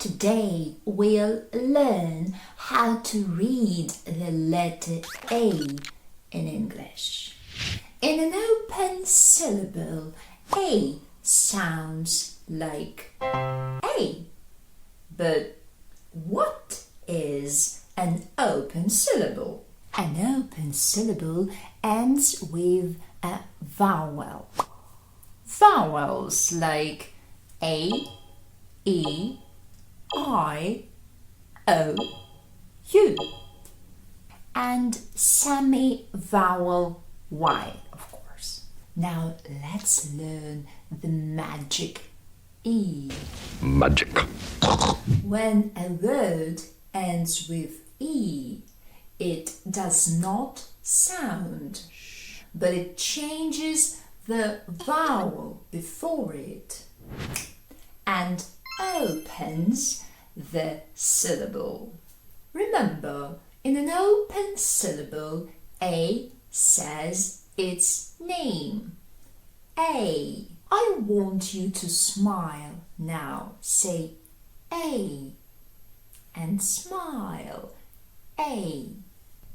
Today we'll learn how to read the letter A in English. In an open syllable, A sounds like A. But what is an open syllable? An open syllable ends with a vowel. Vowels like A, E, I, O, U, and semi-vowel Y, of course. Now let's learn the magic E. Magic. When a word ends with E, it does not sound, but it changes the vowel before it and opens the syllable. Remember, in an open syllable, A says its name. A. I want you to smile. Now say A and smile. A.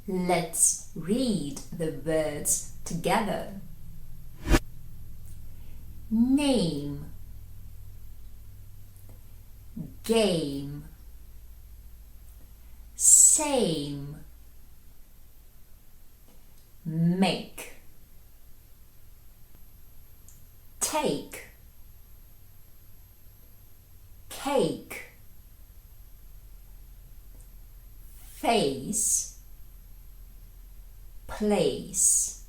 Let's read the words together. Name, game, same, make, take, cake, face, place.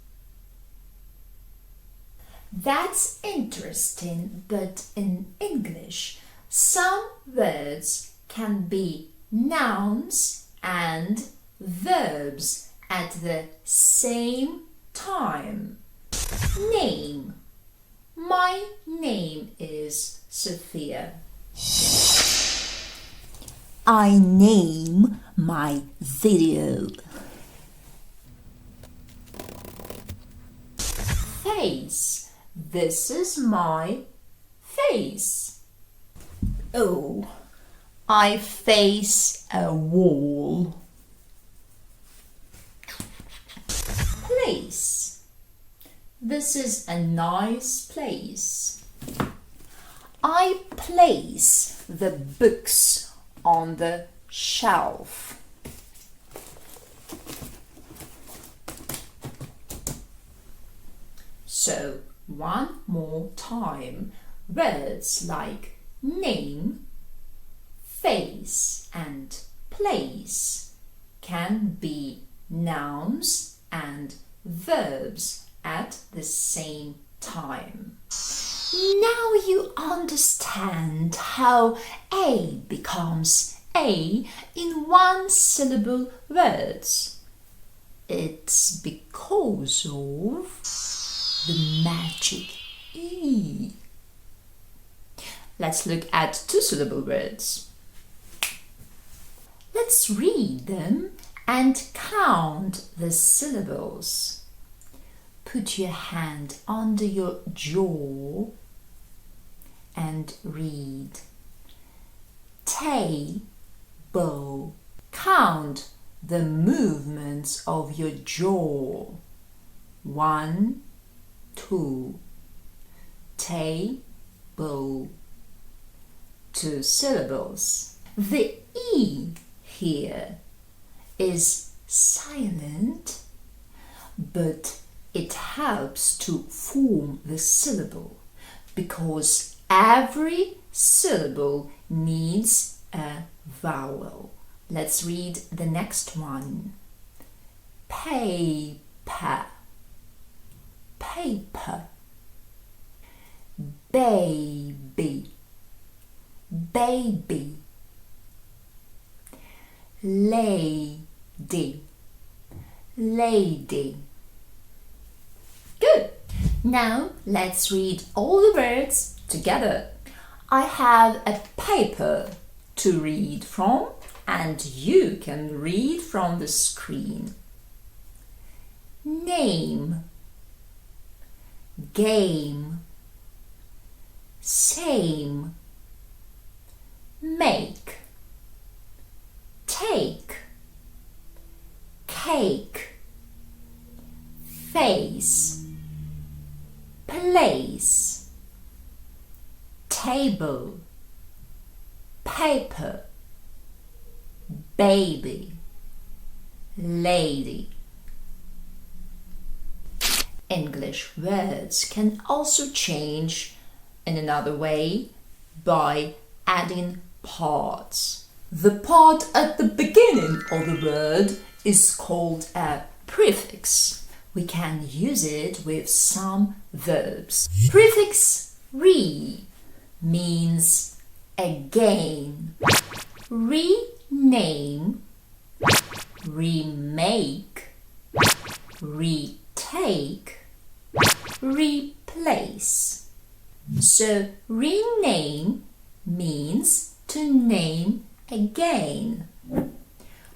That's interesting, but in English, some words can be nouns and verbs at the same time. Name. My name is Sophia. I name my video. Face. This is my face. Oh, I face a wall. Place. This is a nice place. I place the books on the shelf. So, one more time, words like name, face and place can be nouns and verbs at the same time. Now you understand how A becomes A in one-syllable words. It's because of the magic E. Let's look at two-syllable words. Let's read them and count the syllables. Put your hand under your jaw and read. Table. Count the movements of your jaw. 1, 2. Table. 2 syllables. The E here is silent, but it helps to form the syllable because every syllable needs a vowel. Let's read the next one. Paper. Paper. Baby. Baby. Lady. Lady. Good. Now let's read all the words together. I have a paper to read from, and you can read from the screen. Name, game, same, make, take, cake, face, place, table, paper, baby, lady. English words can also change in another way by adding parts. The part at the beginning of the word is called a prefix. We can use it with some verbs. Prefix re means again, rename, remake, retake, replace. So rename means to name again.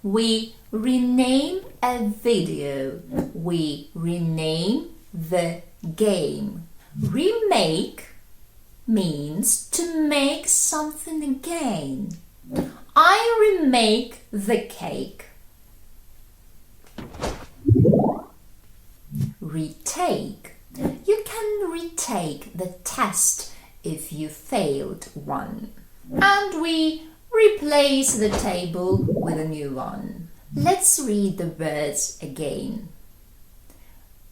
We rename a video. We rename the game. Remake means to make something again. I remake the cake. Retake. You can retake the test if you failed one. And we replace the table with a new one. Let's read the words again.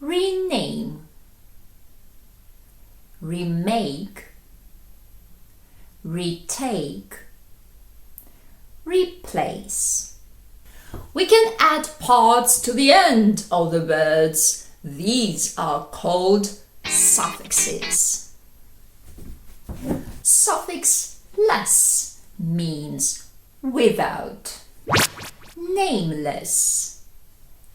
Rename, remake, retake, replace. We can add parts to the end of the words. These are called suffixes. Suffix less means without, nameless,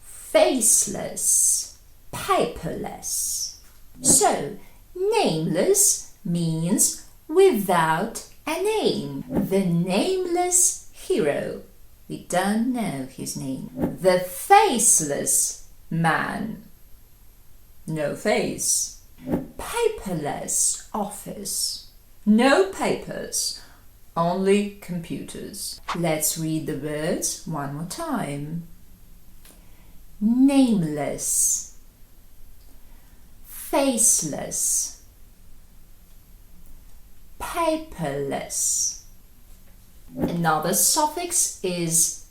faceless, paperless. So, nameless means without a name. The nameless hero. We don't know his name. The faceless man. No face. Paperless office. No papers. Only computers. Let's read the words one more time. Nameless, faceless, paperless. Another suffix is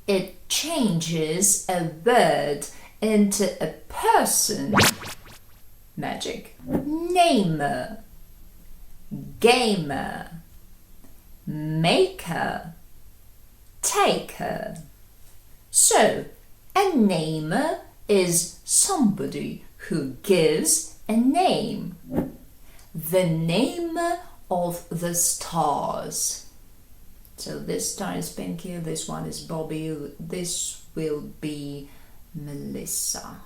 It changes a word into a person. Magic. Namer, gamer, maker, taker. So, a namer is somebody who gives a name. The namer of the stars. So this star is Pinky, this one is Bobby, this will be Melissa.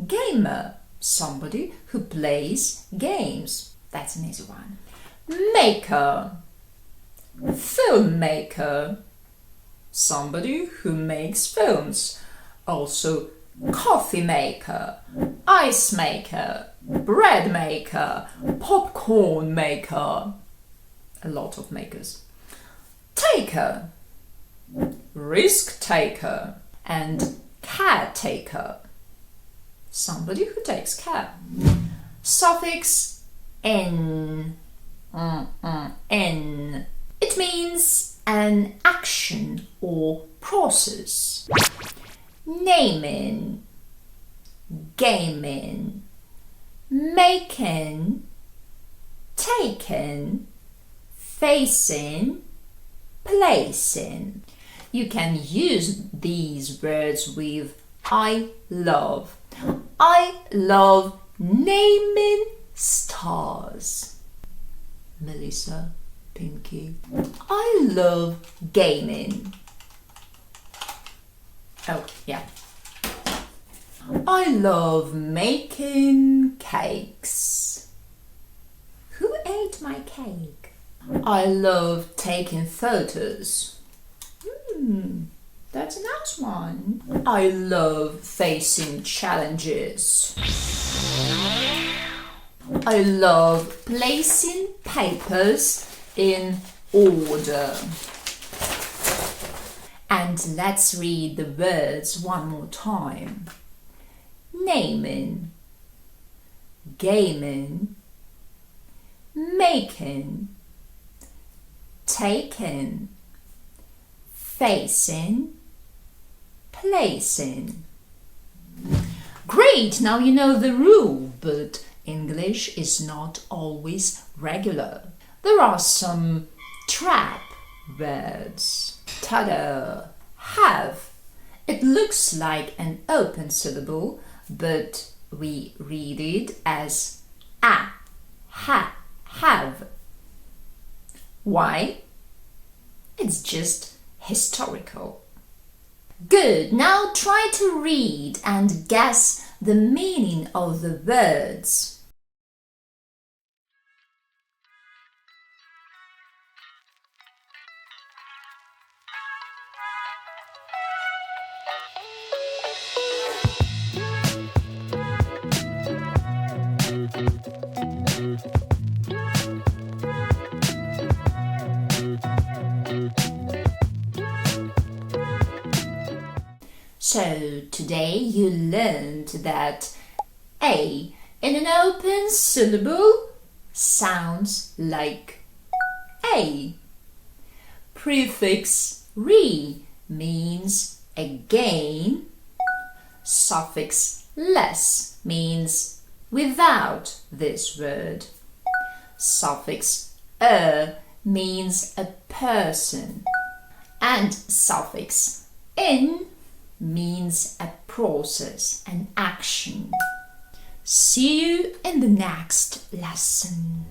Gamer, somebody who plays games. That's an easy one. Maker, filmmaker, somebody who makes films. Also, coffee maker, ice maker, bread maker, popcorn maker. A lot of makers. Taker, risk taker, and caretaker, somebody who takes care. Suffix n, n. It means an action or process. Naming, gaming, making, taking, facing, placing. You can use these words with I love. I love naming stars. Melissa, Pinky. I love gaming. Oh, yeah. I love making cakes. Who ate my cake? I love taking photos. That's a nice one. I love facing challenges. I love placing papers in order. And let's read the words one more time. Naming, gaming, making, taking, facing, placing. Great! Now you know the rule, but English is not always regular. There are some trap words. Ta-da! Have. It looks like an open syllable, but we read it as a, ha, have. Why? It's just historical. Good. Now try to read and guess the meaning of the words. So today you learned that A in an open syllable sounds like A. Prefix re means again. Suffix less means without this word. Suffix means a person. And suffix in means a process, an action. See you in the next lesson.